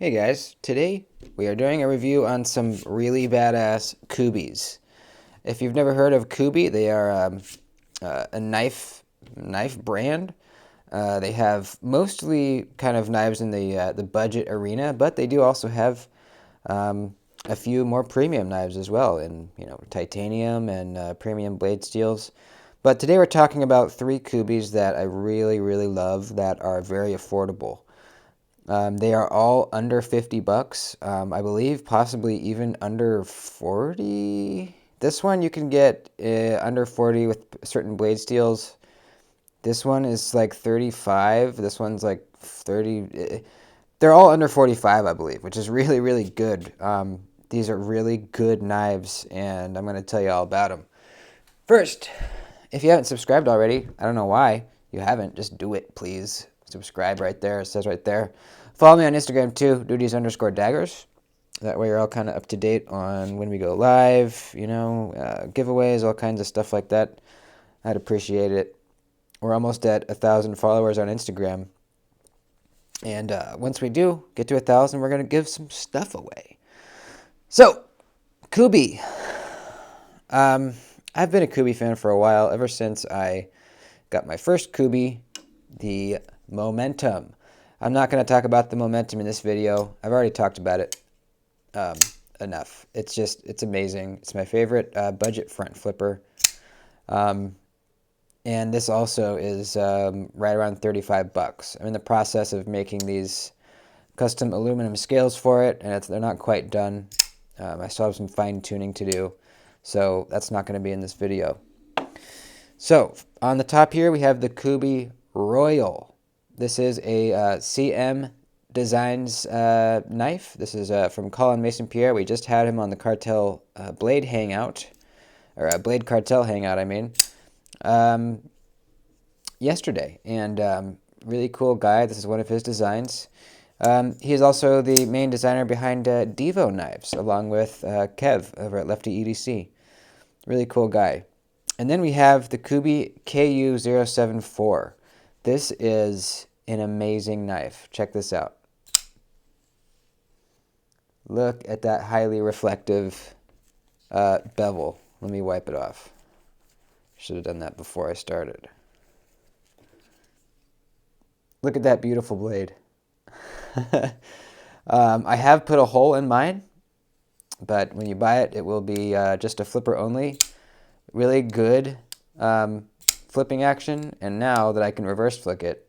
Hey guys, today we are doing a review on some really badass Kubeys. If you've never heard of Kubey, they are a knife brand. They have mostly kind of knives in the budget arena, but they do also have a few more premium knives as well, in titanium and premium blade steels. But today we're talking about three Kubeys that I really love that are very affordable. They are all under 50 bucks. I believe possibly even under 40. This one you can get under 40 with certain blade steels. This one is like 35. This one's like 30. They're all under 45, I believe, which is really good. These are really good knives, and I'm going to tell you all about them. First, if you haven't subscribed already, I don't know why you haven't, just do it, please. Subscribe right there. It says right there. Follow me on Instagram too, duties_daggers. That way you're all kind of up to date on when we go live, giveaways, all kinds of stuff like that. I'd appreciate it. We're almost at 1,000 followers on Instagram. And once we do get to 1,000, we're going to give some stuff away. So, Kubey. I've been a Kubey fan for a while, ever since I got my first Kubey, the Momentum. I'm not going to talk about the Momentum in this video. I've already talked about it enough. It's amazing. It's my favorite budget front flipper. And this also is right around 35 bucks. I'm in the process of making these custom aluminum scales for it, and they're not quite done. I still have some fine tuning to do, so that's not going to be in this video. So on the top here we have the Kubey Royal. This is a CM Designs knife. This is from Colin Mason Pierre. We just had him on the Cartel Blade Hangout, or Blade Cartel Hangout, I mean, yesterday. And really cool guy. This is one of his designs. He is also the main designer behind Devo knives, along with Kev over at Lefty EDC. Really cool guy. And then we have the Kubey Ku074. This is an amazing knife. Check this out. Look at that highly reflective bevel. Let me wipe it off. Should have done that before I started. Look at that beautiful blade. I have put a hole in mine, but when you buy it, it will be just a flipper only. Really good flipping action, and now that I can reverse flick it,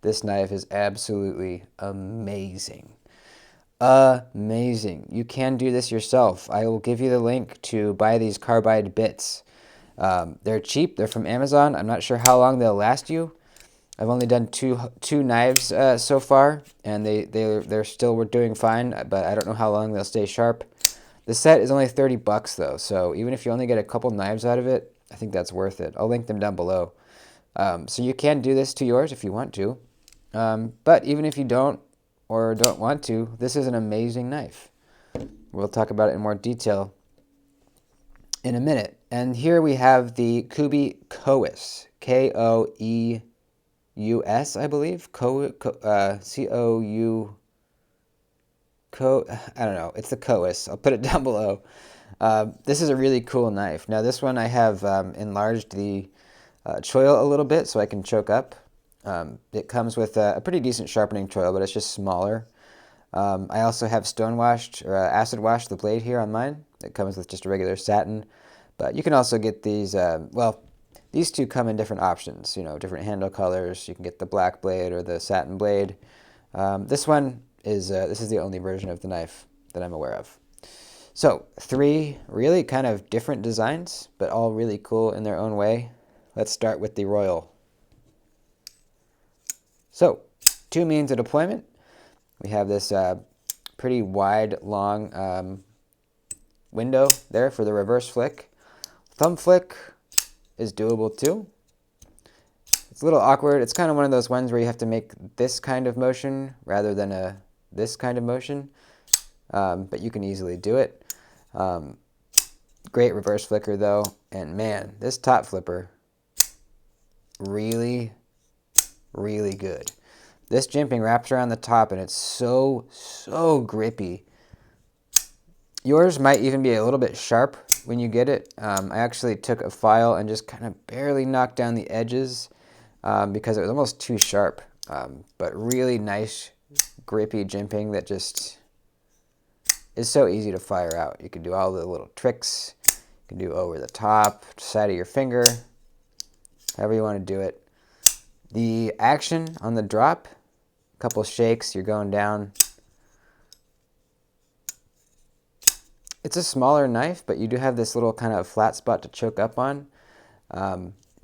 this knife is absolutely amazing. Amazing. You can do this yourself. I will give you the link to buy these carbide bits. They're cheap. They're from Amazon. I'm not sure how long they'll last you. I've only done two knives so far, and they're still doing fine, but I don't know how long they'll stay sharp. The set is only 30 bucks though, so even if you only get a couple knives out of it, I think that's worth it. I'll link them down below. So you can do this to yours if you want to, but even if you don't or don't want to, this is an amazing knife. We'll talk about it in more detail in a minute. And here we have the Kubey Kois, Koeus, I believe. C-O-U. I don't know. It's the Kois. I'll put it down below. This is a really cool knife. Now this one I have enlarged the choil a little bit so I can choke up. It comes with a pretty decent sharpening choil, but it's just smaller. I also have stone washed or acid washed the blade here on mine. It comes with just a regular satin, but you can also get these. Well, these two come in different options. Different handle colors. You can get the black blade or the satin blade. This is the only version of the knife that I'm aware of. So, three really kind of different designs, but all really cool in their own way. Let's start with the Royal. So, two means of deployment. We have this pretty wide, long window there for the reverse flick. Thumb flick is doable too. It's a little awkward. It's kind of one of those ones where you have to make this kind of motion rather than this kind of motion, but you can easily do it. Great reverse flicker though, and man, this top flipper, really good. This jimping wraps around the top and it's so grippy. Yours might even be a little bit sharp when you get it. I actually took a file and just kind of barely knocked down the edges because it was almost too sharp. But really nice, grippy jimping that just is so easy to fire out. You can do all the little tricks. You can do over the top, side of your finger, however you want to do it. The action on the drop, a couple shakes, you're going down. It's a smaller knife, but you do have this little kind of flat spot to choke up on.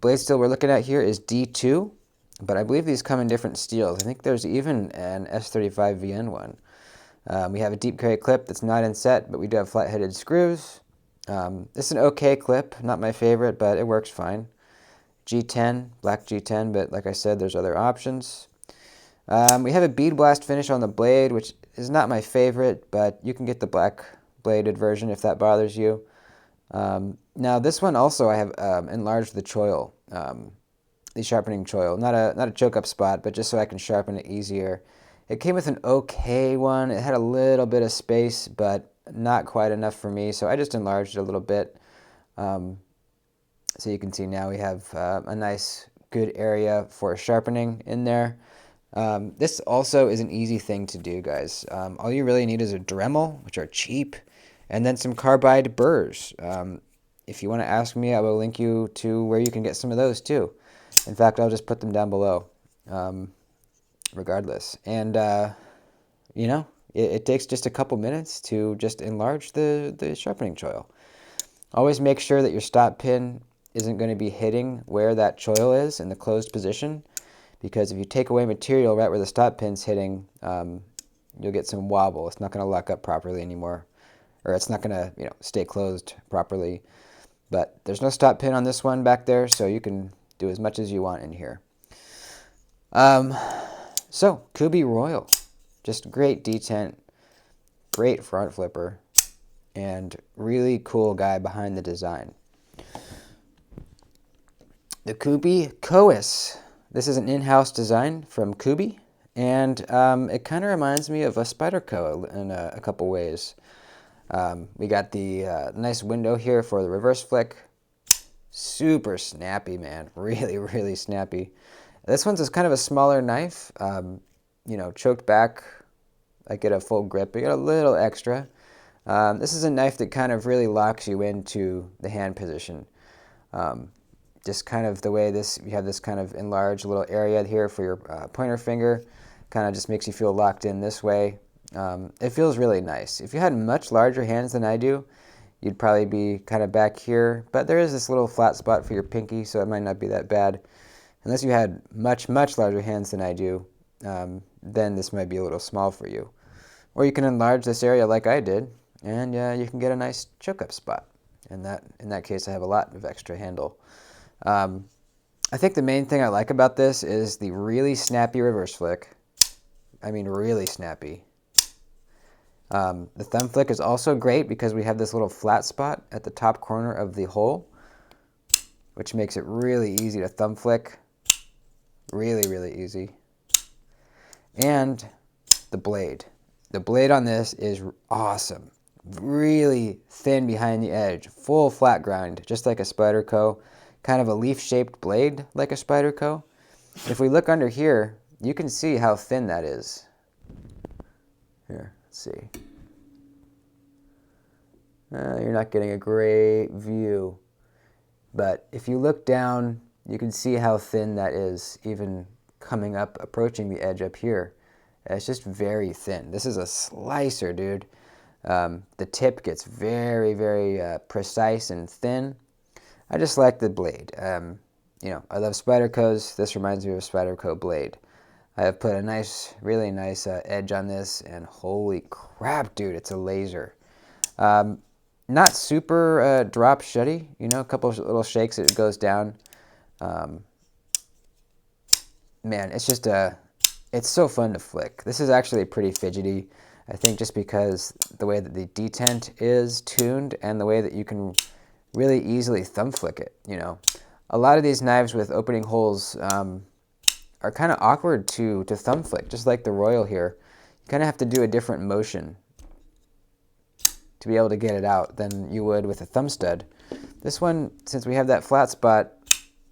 Blade steel we're looking at here is D2, but I believe these come in different steels. I think there's even an S35 VN one. We have a deep carry clip that's not inset, but we do have flat-headed screws. This is an okay clip, not my favorite, but it works fine. G10, black G10, but like I said, there's other options. We have a bead blast finish on the blade, which is not my favorite, but you can get the black bladed version if that bothers you. Now this one also I have enlarged the choil, the sharpening choil. Not a choke up spot, but just so I can sharpen it easier. It came with an okay one. It had a little bit of space, but not quite enough for me, so I just enlarged it a little bit. So you can see now we have a nice, good area for sharpening in there. This also is an easy thing to do, guys. All you really need is a Dremel, which are cheap, and then some carbide burrs. If you want to ask me, I will link you to where you can get some of those too. In fact, I'll just put them down below, regardless. And, you know, it takes just a couple minutes to just enlarge the sharpening choil. Always make sure that your stop pin isn't going to be hitting where that choil is in the closed position, because if you take away material right where the stop pin's hitting, you'll get some wobble. It's not going to lock up properly anymore, or it's not going to, you know, stay closed properly. But there's no stop pin on this one back there, so you can do as much as you want in here. So Kubey Royal, just great detent, great front flipper, and really cool guy behind the design. The Kubey Koi. This is an in-house design from Kubey, and it kind of reminds me of a Spyderco in a couple ways. We got the nice window here for the reverse flick. Super snappy, man. Really, really snappy. This one's kind of a smaller knife. You know, choked back, I get a full grip. You get a little extra. This is a knife that kind of really locks you into the hand position. Just kind of the way you have this kind of enlarged little area here for your pointer finger, kind of just makes you feel locked in this way. It feels really nice. If you had much larger hands than I do, you'd probably be kind of back here, but there is this little flat spot for your pinky, so it might not be that bad. Unless you had much larger hands than I do, then this might be a little small for you. Or you can enlarge this area like I did, and you can get a nice choke-up spot. And in that case, I have a lot of extra handle. I think the main thing I like about this is the really snappy reverse flick. I mean, really snappy. The thumb flick is also great because we have this little flat spot at the top corner of the hole, which makes it really easy to thumb flick. Really, really easy. And the blade. The blade on this is awesome. Really thin behind the edge. Full flat grind, just like a Spyderco. Kind of a leaf-shaped blade like a Spyderco. If we look under here, you can see how thin that is. Here, let's see. You're not getting a great view. But if you look down, you can see how thin that is, even coming up, approaching the edge up here. It's just very thin. This is a slicer, dude. The tip gets very, very precise and thin. I just like the blade. You know, I love Spydercos. This reminds me of a Spyderco blade. I have put a nice, really nice edge on this, and holy crap, dude, it's a laser. Not super drop shutty, you know, a couple of little shakes, it goes down. Man, it's just it's so fun to flick. This is actually pretty fidgety, I think, just because the way that the detent is tuned and the way that you can really easily thumb flick it, you know. A lot of these knives with opening holes are are kind of awkward to thumb flick, just like the Royal here. You kind of have to do a different motion to be able to get it out than you would with a thumb stud. This one, since we have that flat spot,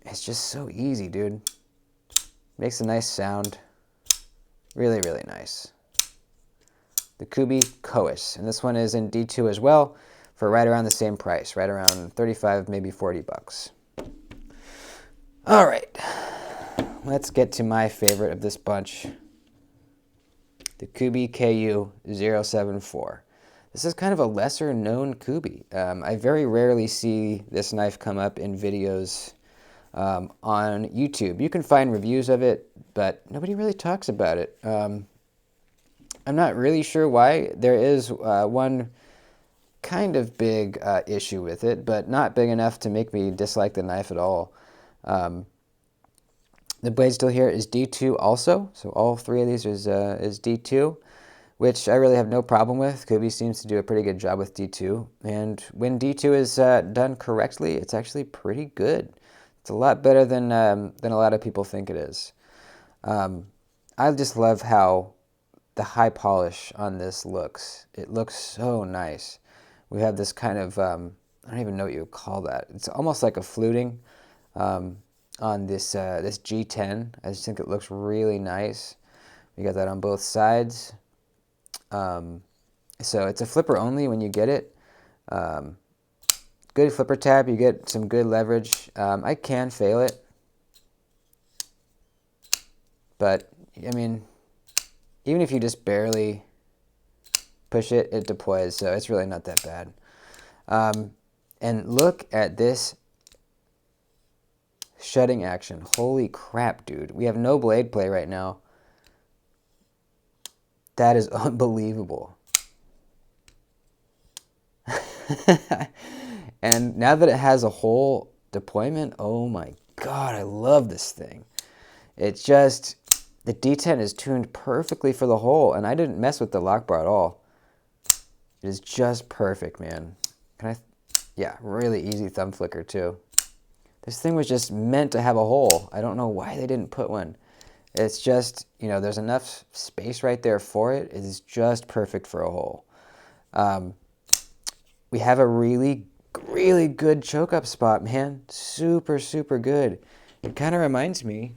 it's just so easy, dude. Makes a nice sound. Really, really nice. The Kubey Koi, and this one is in D2 as well, for right around the same price, right around 35, maybe 40 bucks. All right, let's get to my favorite of this bunch, the Kubey Ku074. This is kind of a lesser known Kubey. I very rarely see this knife come up in videos on YouTube. You can find reviews of it, but nobody really talks about it. I'm not really sure why. There is one kind of big issue with it, but not big enough to make me dislike the knife at all. The blade steel here is D2 also, so all three of these is D2, which I really have no problem with. Kubey seems to do a pretty good job with D2, and when D2 is done correctly, it's actually pretty good. It's a lot better than a lot of people think it is. I just love how the high polish on this looks. It looks so nice. We have this kind of, I don't even know what you would call that. It's almost like a fluting on this this G10. I just think it looks really nice. We got that on both sides. So it's a flipper only when you get it. Good flipper tab, you get some good leverage. I can fail it, but I mean, even if you just barely push it, it deploys, so it's really not that bad. And look at this shutting action. Holy crap, dude. We have no blade play right now. That is unbelievable. And now that it has a hole deployment, oh my god, I love this thing. It's just, the D10 is tuned perfectly for the hole, and I didn't mess with the lock bar at all. It is just perfect, man. Yeah, really easy thumb flicker too. This thing was just meant to have a hole. I don't know why they didn't put one. It's just, you know, there's enough space right there for it. It is just perfect for a hole. We have a really good choke up spot, man. Super, super good. It kind of reminds me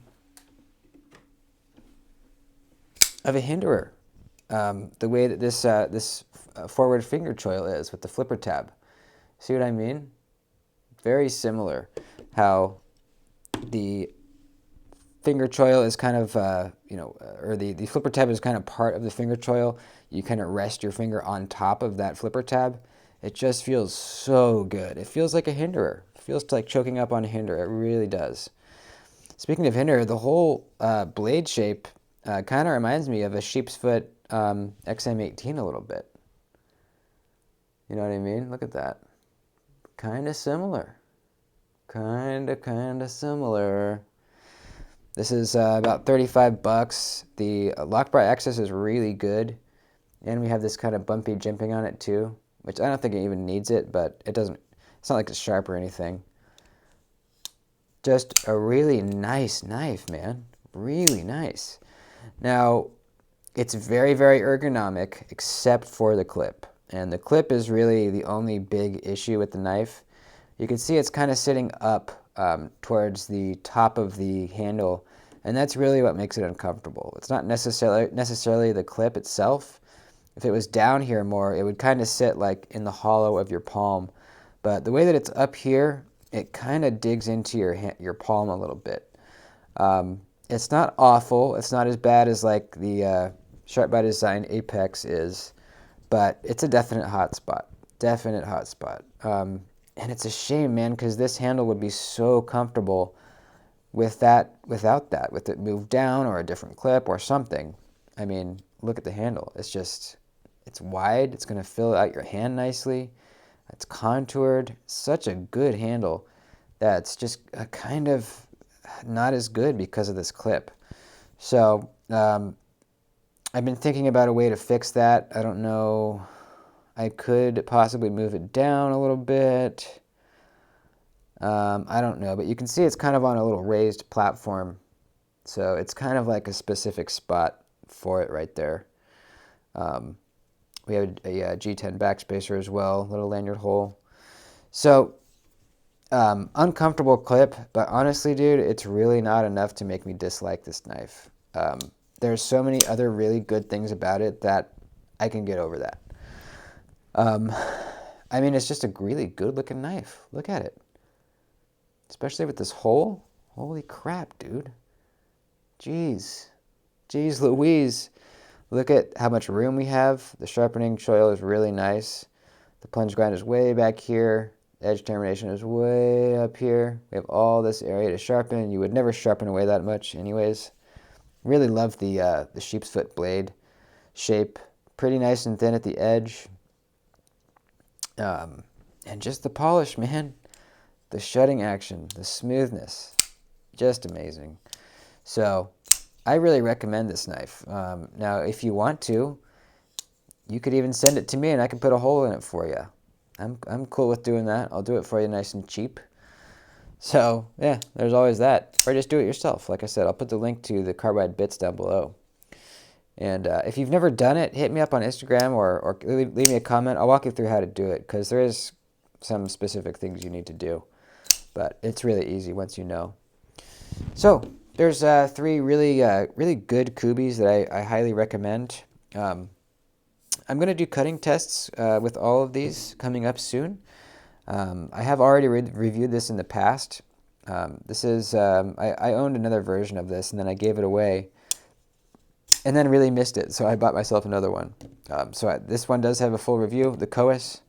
of a hinderer. The way that this forward finger choil is with the flipper tab. See what I mean? Very similar. How the finger choil is kind of, or the flipper tab is kind of part of the finger choil. You kind of rest your finger on top of that flipper tab. It just feels so good. It feels like a hinderer. It feels like choking up on a hinderer. It really does. Speaking of hinderer, the whole blade shape kind of reminds me of a sheep's foot XM18 a little bit. You know what I mean? Look at that. Kind of similar. Kind of similar. This is about 35 bucks. The lock bar access is really good. And we have this kind of bumpy jimping on it too, which I don't think it even needs it, but it doesn't, it's not like it's sharp or anything. Just a really nice knife, man. Really nice. Now, it's very, very ergonomic, except for the clip. And the clip is really the only big issue with the knife. You can see it's kind of sitting up towards the top of the handle, and that's really what makes it uncomfortable. It's not necessarily the clip itself. If it was down here more, it would kind of sit like in the hollow of your palm. But the way that it's up here, it kind of digs into your palm a little bit. It's not awful. It's not as bad as like the Sharp by Design Apex is, but it's a definite hot spot. Definite hot spot. And it's a shame, man, because this handle would be so comfortable with that, without that, with it moved down or a different clip or something. I mean, look at the handle. It's just, it's wide. It's going to fill out your hand nicely. It's contoured. Such a good handle that's just kind of not as good because of this clip. So I've been thinking about a way to fix that. I don't know. I could possibly move it down a little bit. I don't know, but you can see it's kind of on a little raised platform. So it's kind of like a specific spot for it right there. We have a G10 backspacer as well, little lanyard hole. So uncomfortable clip, but honestly, dude, it's really not enough to make me dislike this knife. There's so many other really good things about it that I can get over that. I mean, it's just a really good looking knife. Look at it. Especially with this hole. Holy crap, dude. Jeez. Jeez Louise. Look at how much room we have. The sharpening choil is really nice. The plunge grind is way back here. Edge termination is way up here. We have all this area to sharpen. You would never sharpen away that much anyways. Really love the sheep's foot blade shape. Pretty nice and thin at the edge. And just the polish, man. The shutting action, the smoothness. Just amazing. So I really recommend this knife. Now, if you want to, you could even send it to me and I can put a hole in it for you. I'm cool with doing that. I'll do it for you nice and cheap. So, yeah, there's always that. Or just do it yourself. Like I said, I'll put the link to the carbide bits down below. And if you've never done it, hit me up on Instagram or leave me a comment. I'll walk you through how to do it because there is some specific things you need to do. But it's really easy once you know. So, there's 3 really good Kubeys that I highly recommend. I'm going to do cutting tests with all of these coming up soon. I have already reviewed this in the past. This is, I owned another version of this and then I gave it away and then really missed it, so I bought myself another one. This one does have a full review, the Kois.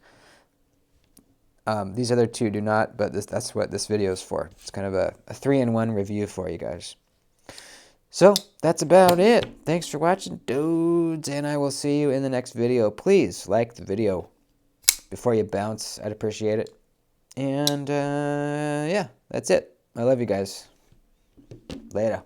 These other 2 do not, but that's what this video is for. It's kind of a 3-in-1 review for you guys. So, that's about it. Thanks for watching, dudes, and I will see you in the next video. Please like the video before you bounce. I'd appreciate it. And, yeah, that's it. I love you guys. Later.